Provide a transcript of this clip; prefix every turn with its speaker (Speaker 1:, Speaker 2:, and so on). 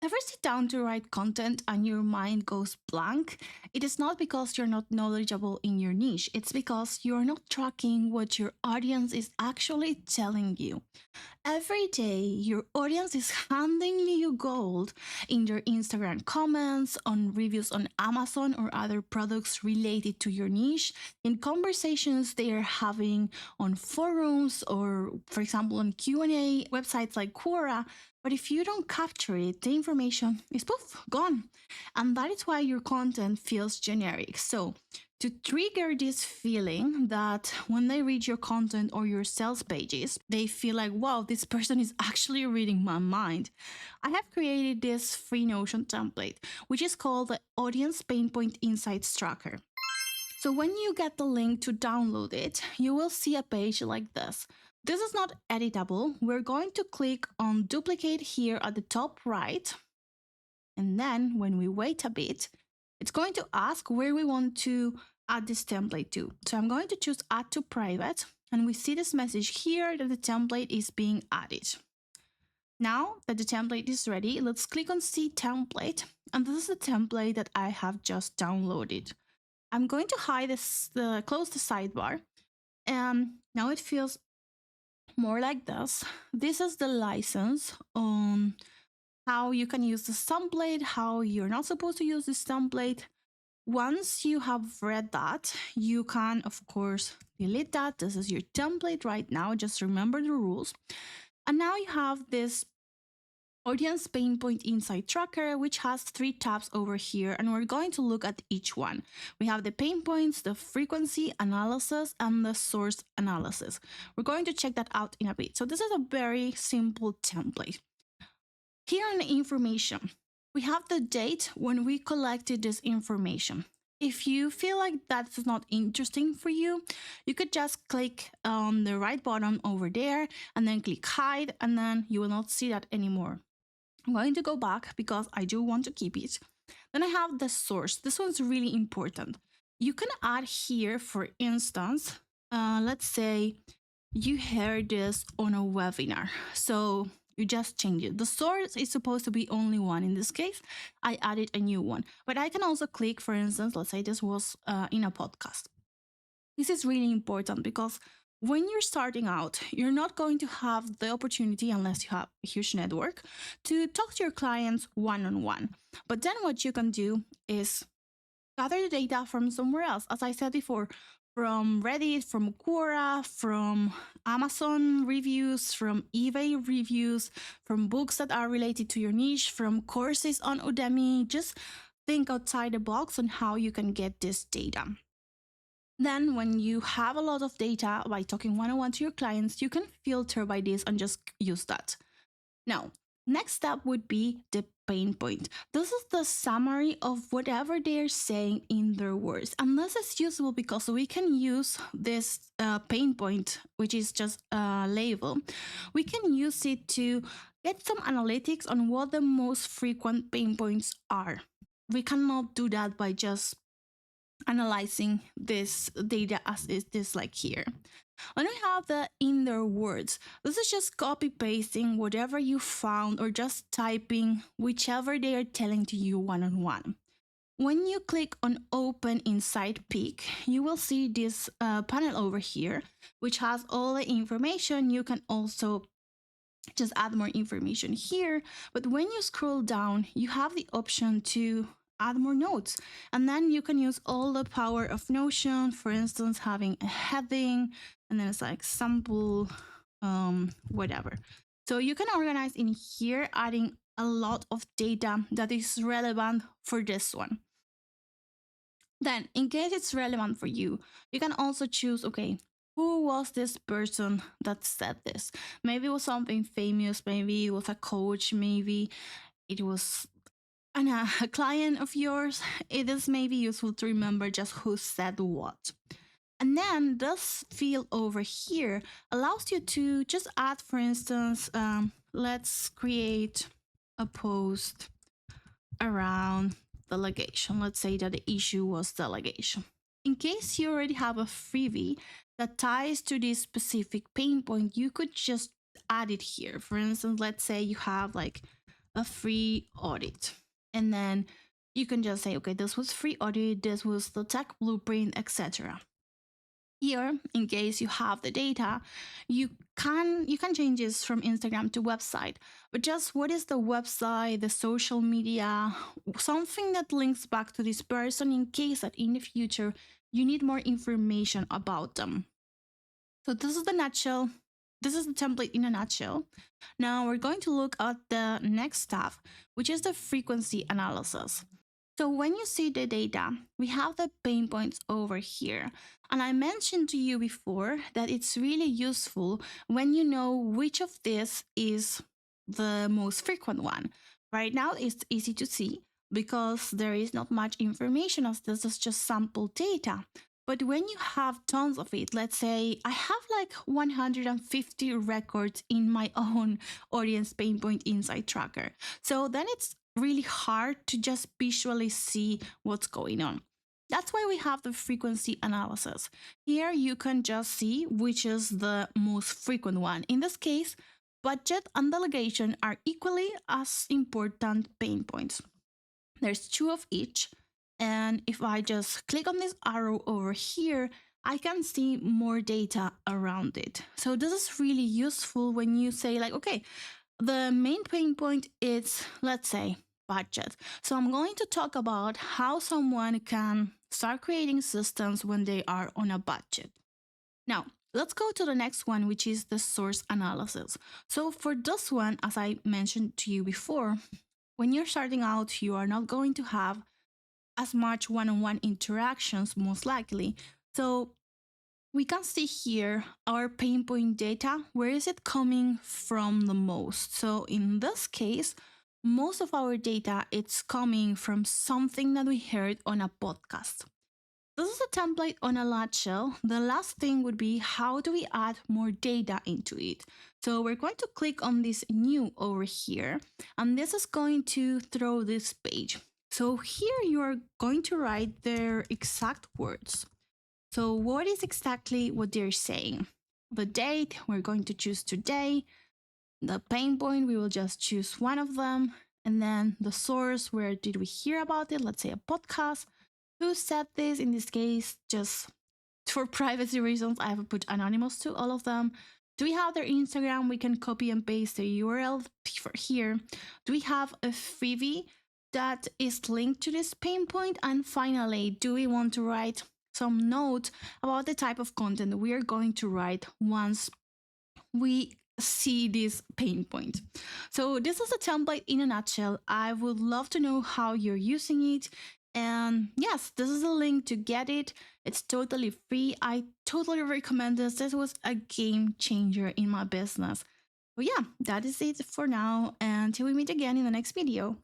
Speaker 1: Ever sit down to write content and your mind goes blank? It is not because you're not knowledgeable in your niche, it's because you're not tracking what your audience is actually telling you. Every day, your audience is handing you gold in your Instagram comments, on reviews on Amazon or other products related to your niche, in conversations they are having on forums or, for example, on Q&A websites like Quora. But if you don't capture it, the information is poof, gone. And that is why your content feels generic. So to trigger this feeling that when they read your content or your sales pages, they feel like, wow, this person is actually reading my mind, I have created this free Notion template, which is called the Audience Pain Point Insights Tracker. So when you get the link to download it, you will see a page like this. This is not editable. We're going to click on duplicate here at the top right. And then when we wait a bit, it's going to ask where we want to add this template to. So I'm going to choose add to private, and we see this message here that the template is being added. Now that the template is ready, let's click on see template, and this is the template that I have just downloaded. I'm going to hide this, close the sidebar, and now it feels more like this. This is the license on how you can use this template, how you're not supposed to use this template. Once you have read that, you can, of course, delete that. This is your template right now. Just remember the rules. And now you have this Audience Pain Point Insight Tracker, which has 3 tabs over here, and we're going to look at each one. We have the pain points, the frequency analysis, and the source analysis. We're going to check that out in a bit. So this is a very simple template. Here on the information, we have the date when we collected this information. If you feel like that's not interesting for you, you could just click on the right bottom over there and then click hide, and then you will not see that anymore. I'm going to go back because I do want to keep it. Then I have the source. This one's really important. You can add here, for instance, let's say you heard this on a webinar. So you just change it. The source is supposed to be only one. In this case, I added a new one. But I can also click, for instance, let's say this was in a podcast. This is really important because when you're starting out, you're not going to have the opportunity, unless you have a huge network, to talk to your clients one-on-one. But then what you can do is gather the data from somewhere else. As I said before, from Reddit, from Quora, from Amazon reviews, from eBay reviews, from books that are related to your niche, from courses on Udemy. Just think outside the box on how you can get this data. Then when you have a lot of data by talking one-on-one to your clients, you can filter by this and just use that. Now, next step would be the pain point. This is the summary of whatever they're saying in their words. And this is useful because we can use this pain point, which is just a label. We can use it to get some analytics on what the most frequent pain points are. We cannot do that by just analyzing this data as it is like here. When we have the in their words, this is just copy pasting whatever you found or just typing whichever they are telling to you one-on-one. When you click on open inside Peak, you will see this panel over here, which has all the information. You can also just add more information here, but when you scroll down, you have the option to add more notes, and then you can use all the power of Notion, for instance, having a heading, and then it's like sample, whatever. So you can organize in here, adding a lot of data that is relevant for this one. Then, in case it's relevant for you, you can also choose, okay, who was this person that said this? Maybe it was something famous, maybe it was a coach, maybe it was a client of yours. It is maybe useful to remember just who said what. And then this field over here allows you to just add, for instance, let's create a post around delegation. Let's say that the issue was delegation. In case you already have a freebie that ties to this specific pain point, you could just add it here. For instance, let's say you have like a free audit. And then you can just say, okay, this was free audit, this was the tech blueprint, etc. Here, in case you have the data, you can change this from Instagram to website. But just what is the website, the social media, something that links back to this person in case that in the future you need more information about them. So this is the nutshell. This is the template in a nutshell. Now we're going to look at the next step, which is the frequency analysis. So when you see the data, we have the pain points over here. And I mentioned to you before that it's really useful when you know which of this is the most frequent one. Right now, it's easy to see because there is not much information as this is just sample data. But when you have tons of it, let's say I have like 150 records in my own audience pain point insight tracker. So then it's really hard to just visually see what's going on. That's why we have the frequency analysis. Here you can just see which is the most frequent one. In this case, budget and delegation are equally as important pain points. There's two of each. And if I just click on this arrow over here, I can see more data around it. So this is really useful when you say like, okay, the main pain point is, let's say, budget. So I'm going to talk about how someone can start creating systems when they are on a budget. Now, let's go to the next one, which is the source analysis. So for this one, as I mentioned to you before, when you're starting out, you are not going to have as much one-on-one interactions, most likely. So we can see here our pain point data. Where is it coming from the most? So in this case, most of our data, it's coming from something that we heard on a podcast. This is a template on a nutshell. The last thing would be, how do we add more data into it? So we're going to click on this new over here, and this is going to throw this page. So here you are going to write their exact words. So what is exactly what they're saying? The date, we're going to choose today. The pain point, we will just choose one of them. And then the source, where did we hear about it? Let's say a podcast. Who said this? In this case, just for privacy reasons, I have put anonymous to all of them. Do we have their Instagram? We can copy and paste the URL for here. Do we have a freebie that is linked to this pain point? And finally, do we want to write some note about the type of content we are going to write once we see this pain point? So this is a template in a nutshell. I would love to know how you're using it. And yes, this is a link to get it. It's totally free. I totally recommend this. This was a game changer in my business. But yeah, that is it for now. Until we meet again in the next video.